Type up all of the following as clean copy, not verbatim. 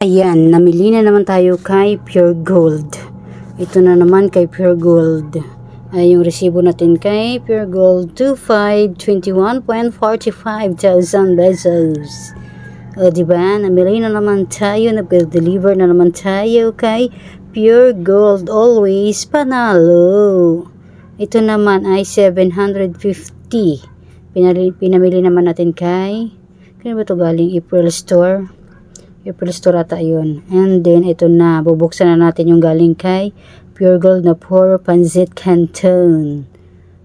Ayan, namili na naman tayo kay Pure Gold. Ito na naman kay Pure Gold. Ay, yung resibo natin kay Pure Gold, 21.45,000 pesos. O, diba? Namili na naman tayo, nag-deliver na naman tayo kay Pure Gold. Always panalo. Ito naman ay 750. Pinamili naman natin kay, kaya ba ito galing? April Store ata yun. And then ito na, bubuksan na natin yung galing kay Pure Gold na Pure Pancit Canton.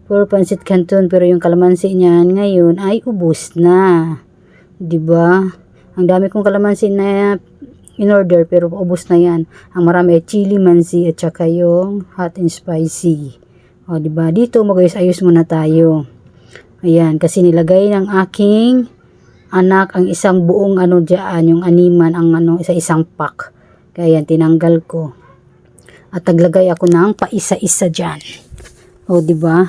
Pure Pancit Canton, pero yung kalamansi niyan ngayon ay ubos na. 'Di ba? Ang dami kong kalamansi na in order, pero ubos na yan. Ang marami ay chili mansi at saka yung hot and spicy. O, 'di ba? Dito mag-ayos-ayos muna tayo. Ayan, kasi nilagay ng aking anak ang isang buong diyan, yung animan, ang isa-isang pack. Kaya yan, tinanggal ko. At naglagay ako ng paisa-isa diyan. O, di ba?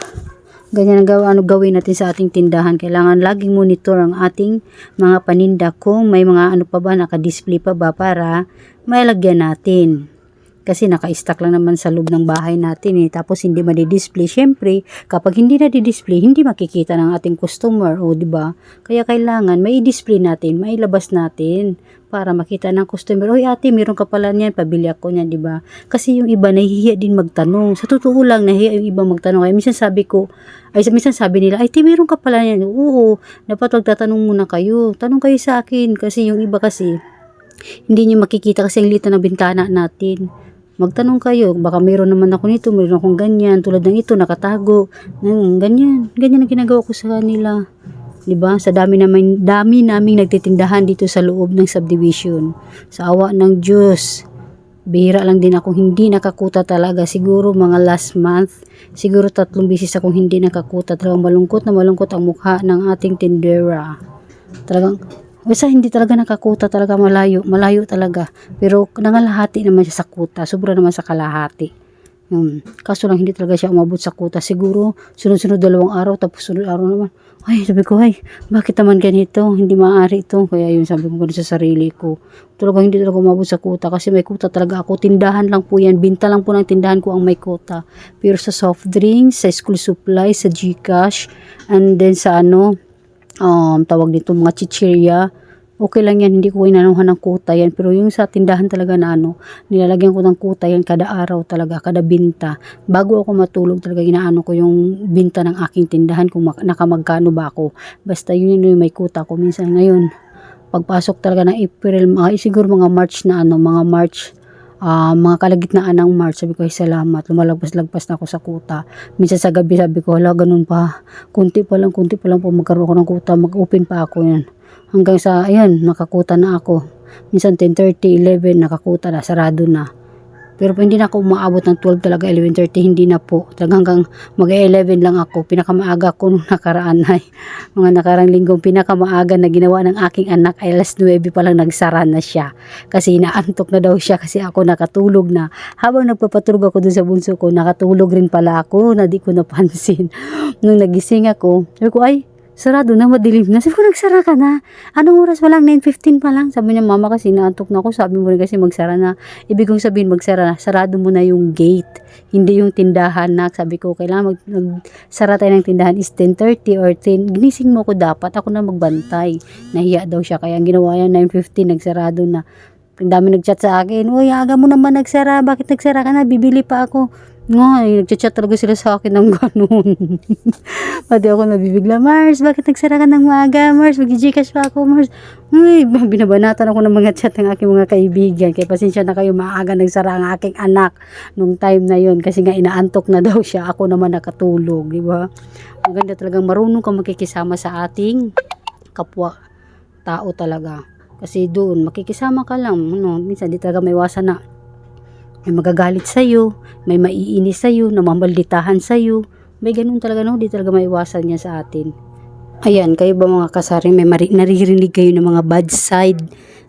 Ganyan ang gawin natin sa ating tindahan. Kailangan laging monitor ang ating mga paninda kung may mga pa ba, naka-display pa ba para mailagyan natin. Kasi naka-stack lang naman sa loob ng bahay natin tapos hindi ma-display. Syempre, kapag hindi na di-display, hindi makikita ng ating customer, o di ba? Kaya kailangan may display natin, may labas natin para makita ng customer. Oy ate, meron ka pala niyan, pabili ako niyan, di ba? Kasi yung iba nahihiya din magtanong. Sa totoo lang, nahihiya yung iba magtanong. Ay minsan sabi nila, ay te, meron ka pala niyan. Oo, dapat magtatanong muna kayo. Tanong kayo sa akin kasi yung iba kasi hindi niyo makikita kasi ang liit na bintana natin. Magtanong kayo, baka meron naman ako nito, meron akong ganyan, tulad ng ito, nakatago. Ganyan ang ginagawa ko sa kanila. 'Di ba? Sa dami naming nagtitindahan dito sa loob ng subdivision. Sa awa ng Diyos, bihira lang din ako hindi nakakuta talaga. Siguro mga last month, siguro 3 beses akong hindi nakakuta. Talagang malungkot ang mukha ng ating tindera. Talagang basta hindi talaga nakakuta, talaga malayo talaga. Pero nangalahati naman siya sa kuta, sobra naman sa kalahati. Kaso lang hindi talaga siya umabot sa kuta. Siguro sunod-sunod 2 araw, tapos sunod araw naman. Ay, sabi ko, ay, bakit naman ganito? Hindi maaari ito. Kaya yun, sabi ko sa sarili ko. Talaga hindi talaga umabot sa kuta kasi may kuta talaga ako. Tindahan lang po yan. Binta lang po ng tindahan ko ang may kuta. Pero sa soft drinks, sa school supplies, sa GCash, and then sa tawag dito mga chichirya, okay lang yan, hindi ko inanuhan ng kuta yan. Pero yung sa tindahan talaga na nilalagyan ko ng kuta yan kada araw talaga, kada binta. Bago ako matulog talaga inaano ko yung binta ng aking tindahan kung nakamagkano ba ako. Basta yun yung may kuta ko. Minsan ngayon, pagpasok talaga ng April, siguro mga March mga kalagitnaan ng March, sabi ko ay salamat, lumalagpas-lagpas na ako sa kuta. Minsan sa gabi sabi ko, hala, ganun pa, kunti pa lang po magkaroon ako ng kuta, mag-open pa ako yan. Hanggang sa, ayan, nakakuta na ako. Minsan 10:30, 11, nakakuta na, sarado na. Pero hindi na ako umaabot ng 12 talaga, 11:30, hindi na po. Talagang hanggang mag-11 lang ako. Pinakamaaga ko nung nakaraan ay, mga nakarang linggong pinakamaaga na ginawa ng aking anak ay alas 9 pa lang nagsara na siya. Kasi inaantok na daw siya kasi ako nakatulog na. Habang nagpapatulog ako dun sa bunso ko, nakatulog rin pala ako na di ko napansin. Nung nagising ako, sabi ko, ay, sarado na, madilim na. Sabi ko, nagsara ka na. Anong oras pa lang? 9:15 pa lang. Sabi niya, mama, kasi naantok na ako. Sabi mo rin kasi magsara na. Ibig kong sabihin, magsara na. Sarado mo na yung gate. Hindi yung tindahan na. Sabi ko, kailangan magsara tayo ng tindahan is 10:30 or 10. Ginising mo ko dapat. Ako na magbantay. Nahiya daw siya. Kaya ang ginawa niya, 9:15, nagsarado na. Ang dami nagchat sa akin. Uy, aga mo naman nagsara. Bakit nagsara ka na? Bibili pa ako. Nagchat talaga sila sa akin ng ganun. Pati ako nabibigla, Mars, bakit nagsara ka ng maaga? Mars, mag-Gcash pa ako, Mars. Uy, binabanatan ako ng mga chat ng aking mga kaibigan. Kaya pasensya na kayo, maaga nagsara ang aking anak nung time na yon kasi nga inaantok na daw siya. Ako naman nakatulog, di ba? Maganda talagang marunong kang makikisama sa ating kapwa tao talaga. Kasi doon, makikisama ka lang. Minsan di talaga may iwasan na may magagalit sa'yo, may maiinis sa'yo, namamalditahan sa'yo. May ganun talaga, di talaga maiwasan niya sa atin. Ayan, kayo ba mga kasari, may naririnig kayo ng mga bad side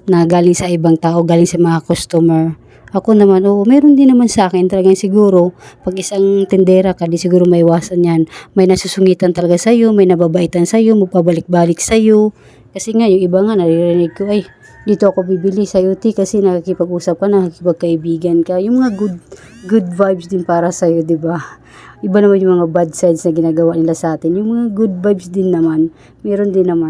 na galing sa ibang tao, galing sa mga customer? Ako naman, meron din naman sa akin. Talagang siguro, pag isang tendera ka, di siguro maiwasan yan. May nasusungitan talaga sa'yo, may nababaitan sa'yo, magpabalik-balik sa'yo. Kasi nga, yung iba nga, naririnig ko, ay, dito ako bibili sa UT kasi nakikipag-usap ka, nakikipagkaibigan ka. Yung mga good vibes din para sa iyo, 'di ba? Iba naman yung mga bad sides na ginagawa nila sa atin. Yung mga good vibes din naman, meron din naman.